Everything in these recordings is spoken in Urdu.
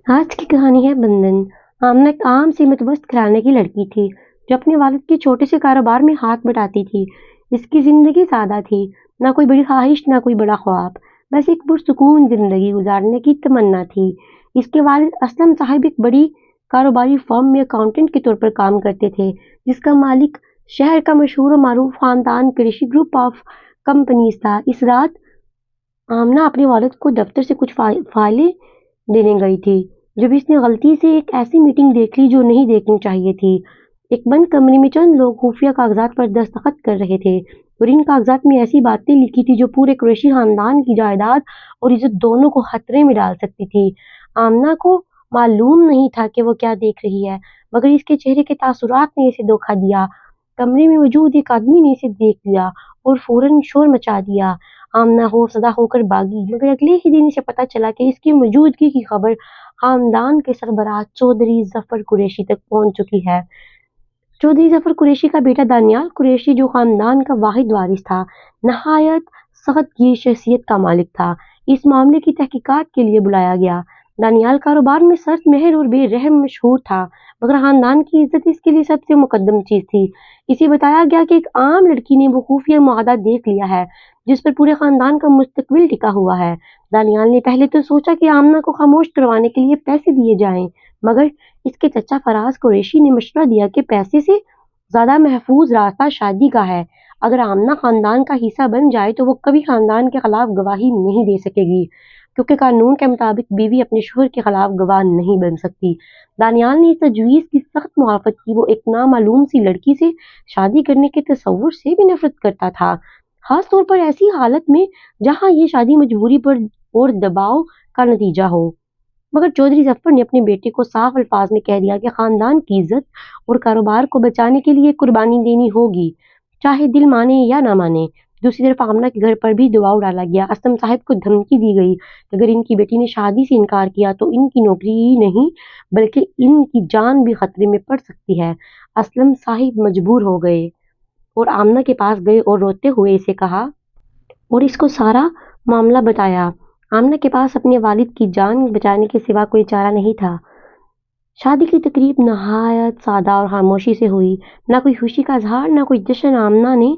آج کی کہانی ہے بندن۔ آمنہ ایک عام سی متوسط گھرانے کی لڑکی تھی جو اپنے والد کے چھوٹے سے کاروبار میں ہاتھ بٹاتی تھی۔ اس کی زندگی سادہ تھی، نہ کوئی بڑی خواہش نہ کوئی بڑا خواب، بس ایک پرسکون زندگی گزارنے کی تمنا تھی۔ اس کے والد اسلم صاحب ایک بڑی کاروباری فرم میں اکاؤنٹنٹ کے طور پر کام کرتے تھے، جس کا مالک شہر کا مشہور و معروف خاندان قریشی گروپ آف کمپنیز تھا۔ اس رات آمنہ اپنے والد کو دفتر سے کچھ فائلیں دینے گئی تھی جب اس نے غلطی سے ایک ایسی میٹنگ دیکھ لی جو نہیں دیکھنی چاہیے تھی۔ ایک بند کمرے میں چند لوگ خفیہ کاغذات پر دستخط کر رہے تھے اور ان کاغذات میں ایسی باتیں لکھی تھی جو پورے قریشی خاندان کی جائیداد اور عزت دونوں کو خطرے میں ڈال سکتی تھی۔ آمنہ کو معلوم نہیں تھا کہ وہ کیا دیکھ رہی ہے، مگر اس کے چہرے کے تاثرات نے اسے دھوکہ دیا۔ کمرے میں موجود ایک آدمی نے اسے دیکھ لیا اور فوراً شور مچا دیا۔ آمنہ خوفزدہ ہو کر بھاگی، مگر اگلے ہی دن اسے پتہ چلا کہ اس کی موجودگی کی خبر خاندان کے سربراہ چودھری ظفر قریشی تک پہنچ چکی ہے۔ چودھری ظفر قریشی کا بیٹا دانیال قریشی، جو خاندان کا واحد وارث تھا، نہایت سخت گیر شخصیت کا مالک تھا، اس معاملے کی تحقیقات کے لیے بلایا گیا۔ دانیال کاروبار میں سخت ماہر اور بے رحم مشہور تھا، مگر خاندان کی عزت اس کے لیے سب سے مقدم چیز تھی۔ اسے بتایا گیا کہ ایک عام لڑکی نے وہ خفیہ معاہدہ دیکھ لیا ہے جس پر پورے خاندان کا مستقبل ٹکا ہوا ہے۔ دانیال نے پہلے تو سوچا کہ آمنہ کو خاموش کروانے کے لیے پیسے دیے جائیں، مگر اس کے چچا فراز قریشی نے مشورہ دیا کہ پیسے سے زیادہ محفوظ راستہ شادی کا ہے۔ اگر آمنہ خاندان کا حصہ بن جائے تو وہ کبھی خاندان کے خلاف گواہی نہیں دے سکے گی، کیونکہ قانون کے مطابق بیوی اپنے شوہر کے خلاف گواہ نہیں بن سکتی۔ دانیال نے اس تجویز کی سخت مخالفت کی۔ وہ ایک نامعلوم سی لڑکی سے شادی کرنے کے تصور سے بھی نفرت کرتا تھا، خاص طور پر ایسی حالت میں جہاں یہ شادی مجبوری پر اور دباؤ کا نتیجہ ہو۔ مگر چودھری ظفر نے اپنے بیٹے کو صاف الفاظ میں کہہ دیا کہ خاندان کی عزت اور کاروبار کو بچانے کے لیے قربانی دینی ہوگی، چاہے دل مانے یا نہ مانے۔ دوسری طرف آمنہ کے گھر پر بھی دباؤ ڈالا گیا۔ اسلم صاحب کو دھمکی دی گئی کہ اگر ان کی بیٹی نے شادی سے انکار کیا تو ان کی نوکری ہی نہیں بلکہ ان کی جان بھی خطرے میں پڑ سکتی ہے۔ اسلم صاحب مجبور ہو گئے اور آمنہ کے پاس گئے اور روتے ہوئے اسے کہا اور اس کو سارا معاملہ بتایا۔ آمنہ کے پاس اپنے والد کی جان بچانے کے سوا کوئی چارہ نہیں تھا۔ شادی کی تقریب نہایت سادہ اور خاموشی سے ہوئی، نہ کوئی خوشی کا اظہار نہ کوئی جشن۔ آمنہ نے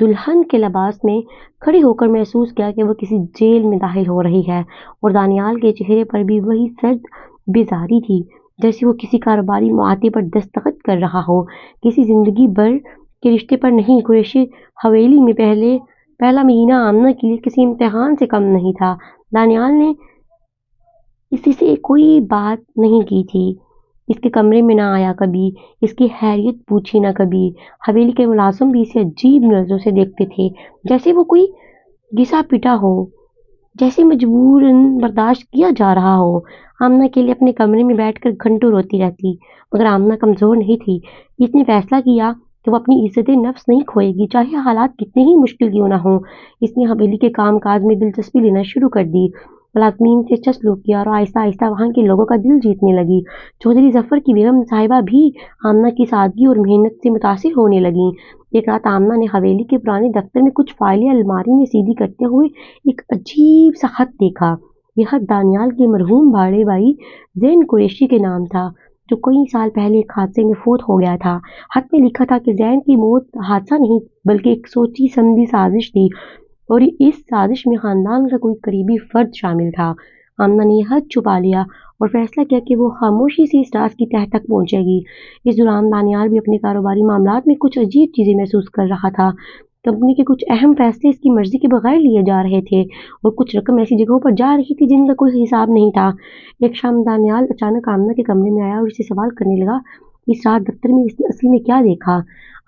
دلہن کے لباس میں کھڑی ہو کر محسوس کیا کہ وہ کسی جیل میں داخل ہو رہی ہے، اور دانیال کے چہرے پر بھی وہی سرد بیزاری تھی، جیسے وہ کسی کاروباری معاہدے پر دستخط کر رہا ہو، کسی زندگی بھر کے رشتے پر نہیں۔ قریشی حویلی میں پہلا مہینہ آمنہ کے لیے کسی امتحان سے کم نہیں تھا۔ دانیال نے اسی سے کوئی بات نہیں کی تھی، اس کے کمرے میں نہ آیا کبھی، اس کی خیریت پوچھی نہ کبھی۔ حویلی کے ملازم بھی اسے عجیب نظروں سے دیکھتے تھے، جیسے وہ کوئی گھسا پٹا ہو، جیسے مجبوراً برداشت کیا جا رہا ہو۔ آمنہ کے لیے اپنے کمرے میں بیٹھ کر گھنٹوں روتی رہتی، مگر آمنہ کمزور نہیں تھی۔ اس نے فیصلہ کیا کہ وہ اپنی عزت نفس نہیں کھوئے گی، چاہے حالات کتنے ہی مشکل کیوں نہ ہوں۔ اس نے حویلی کے کام کاج میں دلچسپی لینا شروع کر دی، ملازمین سے اچھا سلوک کیا اور آہستہ آہستہ وہاں کے لوگوں کا دل جیتنے لگی۔ چودھری ظفر کی بیگم صاحبہ بھی آمنہ کی سادگی اور محنت سے متاثر ہونے لگیں۔ ایک رات آمنہ نے حویلی کے پرانے دفتر میں کچھ فائلیں الماری میں سیدھی کرتے ہوئے ایک عجیب سا خط دیکھا۔ یہ خط دانیال کے مرحوم بڑے بھائی زین قریشی کے نام تھا، جو کئی سال پہلے ایک حادثے میں فوت ہو گیا تھا۔ خط میں لکھا تھا کہ زین کی موت حادثہ نہیں بلکہ ایک سوچی سمجھی سازش تھی، اور اس سازش میں خاندان کا کوئی قریبی فرد شامل تھا۔ آمنہ نے یہ خط چھپا لیا اور فیصلہ کیا کہ وہ خاموشی سے اس راز کی تہہ تک پہنچے گی۔ اس دوران دانیال بھی اپنے کاروباری معاملات میں کچھ عجیب چیزیں محسوس کر رہا تھا۔ کمپنی کے کچھ اہم فیصلے اس کی مرضی کے بغیر لیے جا رہے تھے، اور کچھ رقم ایسی جگہوں پر جا رہی تھی جن کا کوئی حساب نہیں تھا۔ ایک شام دانیال اچانک آمنہ کے کمرے میں آیا اور اسے سوال کرنے لگا، اس رات دفتر میں اس نے اصل میں کیا دیکھا؟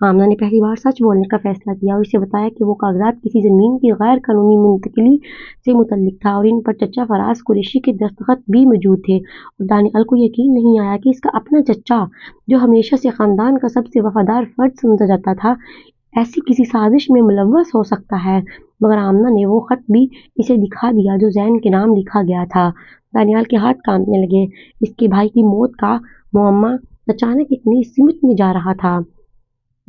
آمنہ نے پہلی بار سچ بولنے کا فیصلہ کیا اور اسے بتایا کہ وہ کاغذات کسی زمین کی غیر قانونی منتقلی سے متعلق تھا، اور ان پر چچا فراز قریشی کے دستخط بھی موجود تھے۔ اور دانیال کو یقین نہیں آیا کہ اس کا اپنا چچا، جو ہمیشہ سے خاندان کا سب سے وفادار فرد سمجھا جاتا تھا، ایسی کسی سازش میں ملوث ہو سکتا ہے۔ مگر آمنہ نے وہ خط بھی اسے دکھا دیا جو زین کے نام لکھا گیا تھا۔ دانیال کے ہاتھ کانپنے لگے۔ اس کے بھائی کی موت کا معمہ اچانک ایک نئی سمت میں جا رہا تھا۔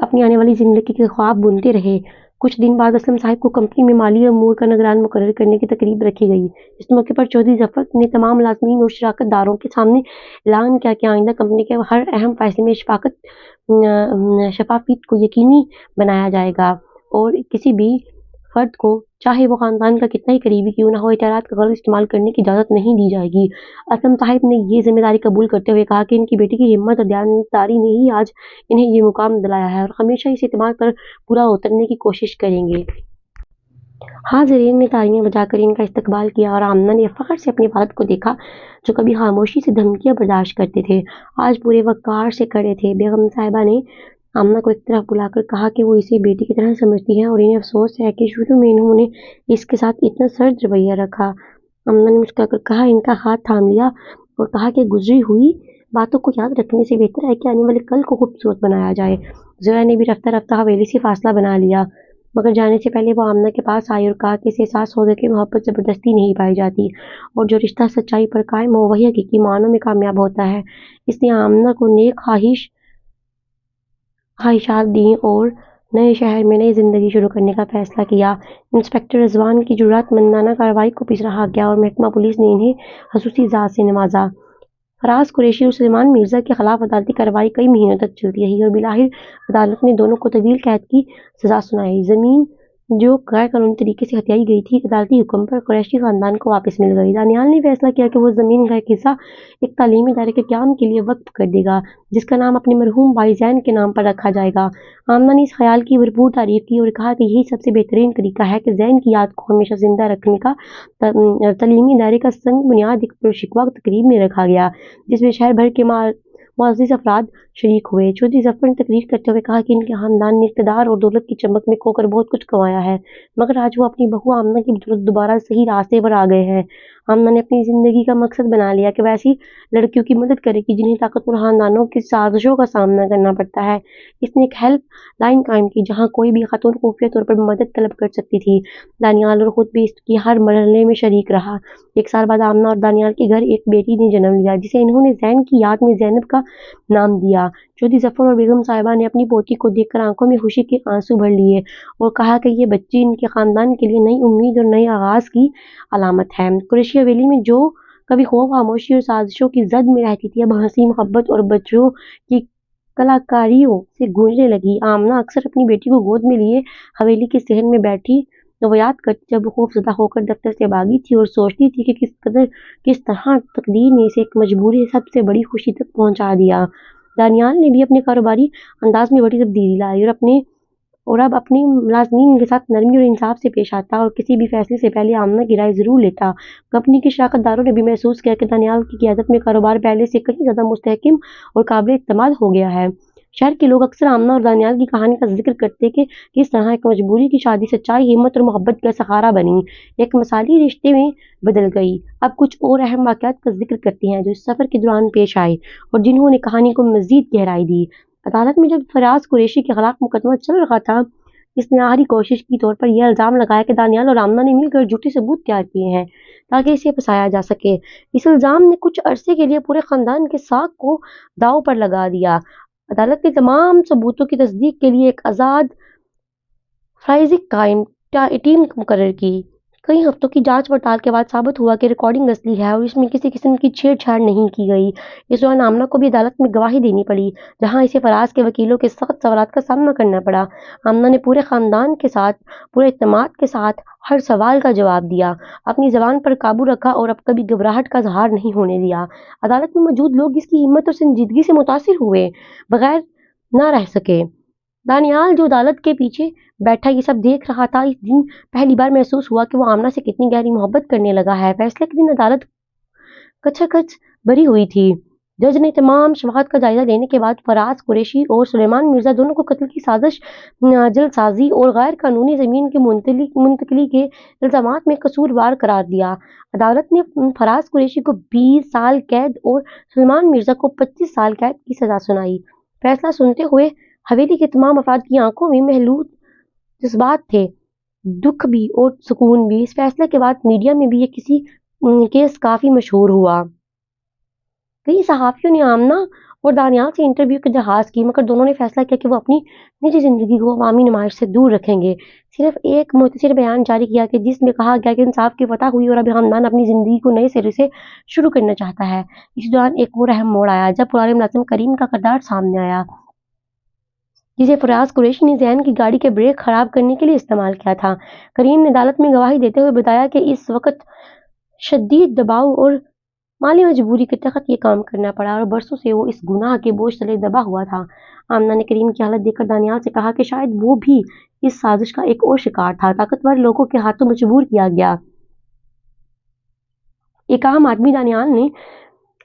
اپنی آنے والی زندگی کے خواب بنتے رہے۔ کچھ دن بعد اسلم صاحب کو کمپنی میں مالی امور کا نگران مقرر کرنے کی تقریب رکھی گئی۔ اس موقع پر چودھری ظفر نے تمام ملازمین اور شراکت داروں کے سامنے اعلان کیا کہ آئندہ کمپنی کے ہر اہم فیصلے میں شفافیت کو یقینی بنایا جائے گا اور کسی بھی فرد کو چاہے وہ خاندان کا کتنا ہی قریبی کیوں نہ ہو اطلاعات کا غلط استعمال کرنے کی اجازت نہیں دی جائے گی۔ اسلم صاحب نے یہ ذمہ داری قبول کرتے ہوئے کہا کہ ان کی بیٹی کی ہمت اور دیانتداری نے ہی آج انہیں یہ مقام دلایا ہے اور ہمیشہ اس اعتماد پر پورا اترنے کی کوشش کریں گے۔ حاضرین نے تالیاں بجا کر ان کا استقبال کیا اور آمنہ نے فخر سے اپنے والد کو دیکھا جو کبھی خاموشی سے دھمکیاں برداشت کرتے تھے، آج پورے وقار سے کھڑے تھے۔ بیگم صاحبہ نے آمنہ کو ایک طرف بلا کر کہا کہ وہ اسے بیٹی کی طرح سمجھتی ہیں اور انہیں افسوس ہے کہ شروع میں انہوں نے اس کے ساتھ اتنا سرد رویہ رکھا۔ آمنہ نے مسکرا کر کہا، ان کا ہاتھ تھام لیا اور کہا کہ گزری ہوئی باتوں کو یاد رکھنے سے بہتر ہے کہ آنے والے کل کو خوبصورت بنایا جائے۔ زویا نے بھی رفتہ رفتہ حویلی سے فاصلہ بنا لیا، مگر جانے سے پہلے وہ آمنہ کے پاس آئی اور کہا کہ اسے احساس ہو گیا کہ محبت زبردستی نہیں پائی جاتی اور جو رشتہ سچائی پر قائم ہو وہی حقیقی معنوں میں کامیاب ہوتا ہے۔ اس نے آمنہ کو نیک خواہشات دیں اور نئے شہر میں نئی زندگی شروع کرنے کا فیصلہ کیا۔ انسپکٹر رضوان کی جرأت مندانہ کارروائی کو بھی سراہا گیا اور محکمہ پولیس نے انہیں خصوصی اعزاز سے نوازا۔ فراز قریشی اور سلیمان مرزا کے خلاف عدالتی کارروائی کئی مہینوں تک چلتی رہی اور بالآخر عدالت نے دونوں کو طویل قید کی سزا سنائی۔ زمین جو غیر قانونی طریقے سے ہتھیائی گئی تھی، عدالتی حکم پر قریشی خاندان کو واپس مل گئی۔ دانیال نے فیصلہ کیا کہ وہ زمین کا ایک حصہ ایک تعلیمی ادارے کے قیام کے لیے وقف کر دے گا جس کا نام اپنے مرحوم بھائی زین کے نام پر رکھا جائے گا۔ آمنہ نے اس خیال کی بھرپور تعریف کی اور کہا کہ یہی سب سے بہترین طریقہ ہے کہ زین کی یاد کو ہمیشہ زندہ رکھنے کا۔ تعلیمی ادارے کا سنگ بنیاد ایک پرشکوہ تقریب میں رکھا گیا جس میں شہر بھر کے معزز افراد شریک ہوئے۔ چودھری ظفر نے تقریر کرتے ہوئے کہا کہ ان کے خاندان نے اقتدار اور دولت کی چمک میں کھو کر بہت کچھ گنوایا ہے، مگر آج وہ اپنی بہو آمنہ کی بدولت دوبارہ صحیح راستے پر آ گئے ہیں۔ آمنہ نے اپنی زندگی کا مقصد بنا لیا کہ وہ ایسی لڑکیوں کی مدد کرے گی جنہیں طاقتور خاندانوں کی سازشوں کا سامنا کرنا پڑتا ہے۔ اس نے ایک ہیلپ لائن قائم کی جہاں کوئی بھی خاتون خفیہ طور پر مدد طلب کر سکتی تھی۔ دانیال اور خود بھی اس کی ہر مرحلے میں شریک رہا۔ ایک سال بعد آمنہ اور دانیال کے گھر ایک بیٹی نے جنم لیا جسے انہوں نے زین کی یاد میں زینب کا نام دیا۔ چودھری ظفر اور بیگم صاحبہ نے اپنی پوتی کو دیکھ کر آنکھوں میں خوشی کے آنسو بھر لیے اور کہا کہ یہ بچی ان کے خاندان کے لیے نئی امید اور نئے آغاز کی علامت ہے۔ قریشی حویلی میں جو کبھی خوف، خاموشی اور سازشوں کی زد میں رہتی تھی اب ہنسی، محبت اور بچوں کی کلاکاریوں سے گونجنے لگی۔ آمنہ اکثر اپنی بیٹی کو گود میں لیے حویلی کے صحن میں بیٹھی وہ یاد کرتی جب وہ خوف زدہ ہو کر دفتر سے بھاگی تھی اور سوچتی تھی کہ کس طرح تقدیر نے اسے ایک مجبوری سب سے بڑی خوشی تک پہنچا دیا۔ دانیال نے بھی اپنے کاروباری انداز میں بڑی تبدیلی لائی اور اب اپنے ملازمین کے ساتھ نرمی اور انصاف سے پیش آتا اور کسی بھی فیصلے سے پہلے آمنہ کی رائے ضرور لیتا۔ کمپنی کے شراکت داروں نے بھی محسوس کیا کہ دانیال کی قیادت میں کاروبار پہلے سے کہیں زیادہ مستحکم اور قابل اعتماد ہو گیا ہے۔ شہر کے لوگ اکثر آمنہ اور دانیال کی کہانی کا ذکر کرتے کہ کس طرح ایک مجبوری کی شادی سچائی، ہمت اور محبت کا سہارا بنی، ایک مثالی رشتے میں بدل گئی۔ اب کچھ اور اہم واقعات کا ذکر کرتے ہیں جو اس سفر کے دوران پیش آئے اور جنہوں نے کہانی کو مزید گہرائی دی۔ عدالت میں جب فراز قریشی کے خلاف مقدمہ چل رہا تھا، اس نے آخری کوشش کے طور پر یہ الزام لگایا کہ دانیال اور آمنہ نے مل کر جھوٹے ثبوت تیار کیے ہیں تاکہ اسے پھنسایا جا سکے۔ اس الزام نے کچھ عرصے کے لیے پورے خاندان کے ساکھ کو داؤ پر لگا دیا۔ عدالت نے تمام ثبوتوں کی تصدیق کے لیے ایک آزاد فورینسک ٹیم مقرر کی۔ کئی ہفتوں کی جانچ پڑتال کے بعد ثابت ہوا کہ ریکارڈنگ اصلی ہے اور اس میں کسی قسم کی چھیڑ چھاڑ نہیں کی گئی۔ اس دوران آمنہ کو بھی عدالت میں گواہی دینی پڑی جہاں اسے فراز کے وکیلوں کے سخت سوالات کا سامنا کرنا پڑا۔ آمنہ نے پورے خاندان کے ساتھ پورے اعتماد کے ساتھ ہر سوال کا جواب دیا، اپنی زبان پر قابو رکھا اور اب کبھی گھبراہٹ کا اظہار نہیں ہونے دیا۔ عدالت میں موجود لوگ اس کی ہمت اور سنجیدگی سے متاثر ہوئے بغیر نہ رہ سکے۔ دانیال جو عدالت کے پیچھے بیٹھا یہ سب دیکھ رہا تھا، اس دن پہلی بار محسوس ہوا کہ وہ آمنہ سے کتنی گہری محبت کرنے لگا ہے۔ فیصلے کے دن عدالت کچھ بھری ہوئی تھی۔ جج نے تمام شواہد کا جائزہ لینے کے بعد فراز قریشی اور سلیمان مرزا دونوں کو قتل کی سازش، جعل سازی اور غیر قانونی زمین کی منتقلی کے الزامات میں قصوروار قرار دیا۔ عدالت نے فراز قریشی کو 20 سال قید اور سلیمان مرزا کو 25 سال قید کی سزا سنائی۔ فیصلہ سنتے ہوئے حویلی کے تمام افراد کی آنکھوں میں محلول جذبات تھے، دکھ بھی اور سکون بھی۔ اس فیصلے کے بعد میڈیا میں بھی یہ کیس کافی مشہور ہوا۔ کئی صحافیوں نے آمنہ اور دانیال سے انٹرویو کی درخواست کی، مگر دونوں نے فیصلہ کیا کہ وہ اپنی نجی زندگی کو عوامی نمائش سے دور رکھیں گے۔ صرف ایک مختصر بیان جاری کیا کہ جس میں کہا گیا کہ انصاف کی فتح ہوئی اور اب خاندان اپنی زندگی کو نئے سرے سے شروع کرنا چاہتا ہے۔ اسی دوران ایک اور اہم موڑ آیا جب پرانے ملازم کریم کا کردار سامنے آیا، جسے فراز قریشی نے ذہن کی گاڑی کے بریک خراب کرنے کے لیے استعمال کیا تھا۔ کریم نے عدالت میں گواہی دیتے ہوئے بتایا کہ اس وقت شدید دباؤ اور مالی مجبوری کے تحت یہ کام کرنا پڑا اور برسوں سے وہ اس گناہ کے بوجھ تلے دبا ہوا تھا۔ آمنہ نے کریم کی حالت دیکھ کر دانیال سے کہا کہ شاید وہ بھی اس سازش کا ایک اور شکار تھا، طاقتور لوگوں کے ہاتھوں مجبور کیا گیا۔ ایک عام آدمی دانیال نے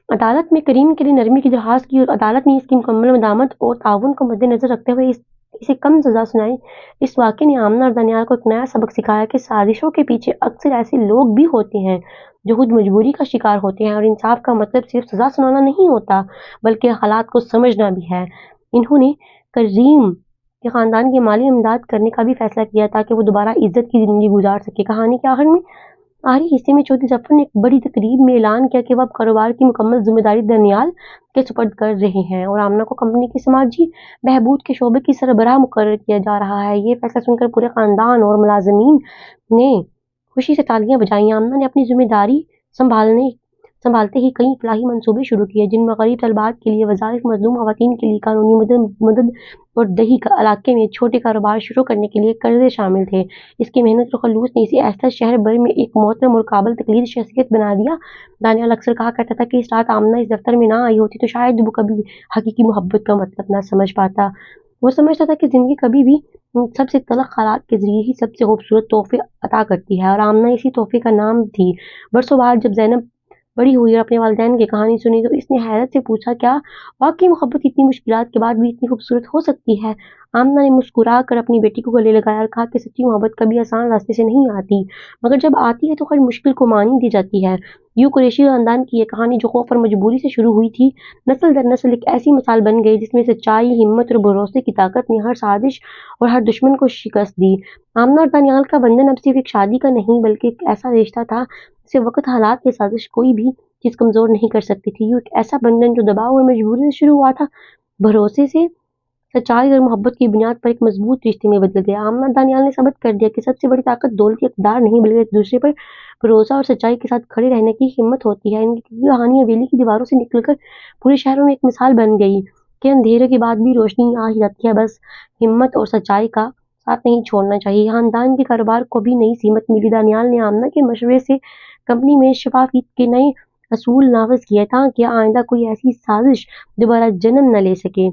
عدالت میں کریم کے لیے نرمی کی درخواست کی اور عدالت نے اس کی مکمل مداحمت اور تعاون کو مد نظر رکھتے ہوئے اسے کم سزا سنائی۔ اس واقعے نے آمنہ اور دانیال کو ایک نیا سبق سکھایا کہ سازشوں کے پیچھے اکثر ایسے لوگ بھی ہوتے ہیں جو خود مجبوری کا شکار ہوتے ہیں، اور انصاف کا مطلب صرف سزا سنانا نہیں ہوتا بلکہ حالات کو سمجھنا بھی ہے۔ انہوں نے کریم کے خاندان کی مالی امداد کرنے کا بھی فیصلہ کیا تاکہ وہ دوبارہ عزت کی زندگی گزار سکے۔ کہانی کے آخری حصے میں چودھری ظفر نے ایک بڑی تقریب میں اعلان کیا کہ وہ اب کاروبار کی مکمل ذمہ داری دانیال کے سپرد کر رہے ہیں اور آمنہ کو کمپنی کی سماجی بہبود کے شعبے کی سربراہ مقرر کیا جا رہا ہے۔ یہ فیصلہ سن کر پورے خاندان اور ملازمین نے خوشی سے تالیاں بجائیں۔ آمنہ نے اپنی ذمہ داری سنبھالتے ہی کئی فلاحی منصوبے شروع کیے جن میں غریب طلبات کے لیے وظائف، مظلوم خواتین کے لیے قانونی مدد اور دیہی علاقے میں چھوٹے کاروبار شروع کرنے کے لیے قرضے شامل تھے۔ اس کی محنت اور خلوص نے اسے ایسا شہر بھر میں ایک محترم اور قابل تقلید شخصیت بنا دیا۔ دانیال اکثر کہا کرتا تھا کہ اس رات آمنہ اس دفتر میں نہ آئی ہوتی تو شاید وہ کبھی حقیقی محبت کا مطلب نہ سمجھ پاتا۔ وہ سمجھتا تھا کہ زندگی کبھی بھی سب سے تلخ حالات کے ذریعے ہی سب سے خوبصورت تحفے عطا کرتی ہے، اور آمنہ اسی تحفے کا نام تھی۔ برسوں بعد جب زینب بڑی ہوئی اور اپنے والدین کی کہانی سنی تو اس نے حیرت سے پوچھا، کیا واقعی محبت اتنی مشکلات کے بعد بھی اتنی خوبصورت ہو سکتی ہے؟ آمنہ نے مسکرا کر اپنی بیٹی کو گلے لگایا اور کہا کہ سچی محبت کبھی آسان راستے سے نہیں آتی، مگر جب آتی ہے تو ہر مشکل کو مانی دی جاتی ہے۔ یوں قریشی خاندان کی یہ کہانی جو خوف اور مجبوری سے شروع ہوئی تھی، نسل در نسل ایک ایسی مثال بن گئی جس میں سچائی، ہمت اور بھروسے کی طاقت نے ہر سازش اور ہر دشمن کو شکست دی۔ آمنہ اور دانیال کا بندھن اب صرف ایک شادی کا نہیں بلکہ ایک ایسا رشتہ تھا جسے وقت، حالات یا سازش کوئی بھی چیز کمزور نہیں کر سکتی تھی۔ یہ ایک ایسا بندھن جو دباؤ اور مجبوری سے شروع ہوا تھا، بھروسے سے، سچائی اور محبت کی بنیاد پر ایک مضبوط رشتے میں بدل گیا۔ آمنہ دانیال نے ثابت کر دیا کہ سب سے بڑی طاقت دولت یا اقتدار نہیں بلکہ ایک دوسرے پر بھروسہ اور سچائی کے ساتھ کھڑے رہنے کی ہمت ہوتی ہے۔ ان کی کہانی حویلی کی دیواروں سے نکل کر پورے شہروں میں ایک مثال بن گئی کہ اندھیرے کے بعد بھی روشنی آ ہی جاتی ہے، بس ہمت اور سچائی کا ساتھ نہیں چھوڑنا چاہیے۔ خاندان کے کاروبار کو بھی نئی سمت ملی۔ دانیال نے آمنہ کے مشورے سے کمپنی میں شفافیت کے نئے اصول نافذ کیے تاکہ آئندہ کوئی ایسی سازش دوبارہ جنم نہ لے سکے۔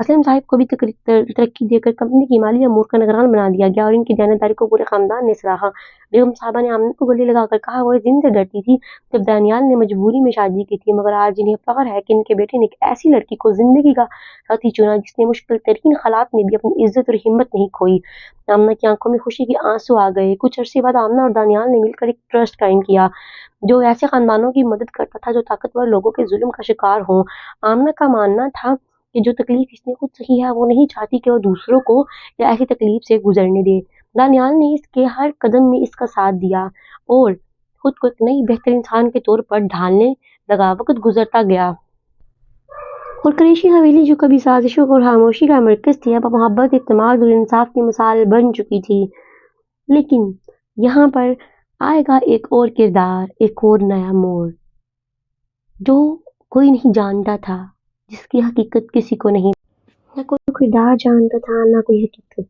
اسلم صاحب کو بھی ترقی دے کر کمپنی کی مالی امور کا نگران بنا دیا گیا اور ان کی دیانتداری کو پورے خاندان نے سراہا۔ بیگم صاحبہ نے آمنہ کو گلے لگا کر کہا، وہ اس دن سے ڈرتی تھی جب دانیال نے مجبوری میں شادی کی تھی، مگر آج انہیں فخر ہے کہ ان کے بیٹے نے ایک ایسی لڑکی کو زندگی کا ساتھی چنا جس نے مشکل ترین حالات میں بھی اپنی عزت اور ہمت نہیں کھوئی۔ آمنہ کی آنکھوں میں خوشی کے آنسو آ گئے۔ کچھ عرصے بعد آمنہ اور دانیال نے مل کر ایک ٹرسٹ قائم کیا جو ایسے خاندانوں کی مدد کرتا تھا جو طاقتور لوگوں کے ظلم کا شکار ہوں۔ آمنہ کا ماننا تھا کہ جو تکلیف اس نے خود سہی ہے وہ نہیں چاہتی کہ وہ دوسروں کو ایسی تکلیف سے گزرنے دے۔ دانیال نے اس کے ہر قدم میں اس کا ساتھ دیا اور خود کو ایک نئی بہتر انسان کے طور پر ڈھالنے لگا۔ وقت گزرتا گیا اور قریشی حویلی جو کبھی سازشوں اور خاموشی کا مرکز تھی اب محبت، اعتماد اور انصاف کی مثال بن چکی تھی۔ لیکن یہاں پر آئے گا ایک اور کردار، ایک اور نیا موڑ جو کوئی نہیں جانتا تھا، جس کی حقیقت کسی کو نہیں، نہ کوئی کردار جانتا تھا نہ کوئی حقیقت۔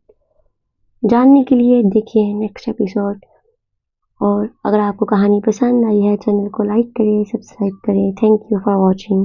جاننے کے لیے دیکھیں نیکسٹ ایپیسوڈ، اور اگر آپ کو کہانی پسند آئی ہے چینل کو لائک کریں، سبسکرائب کریں۔ Thank you for watching.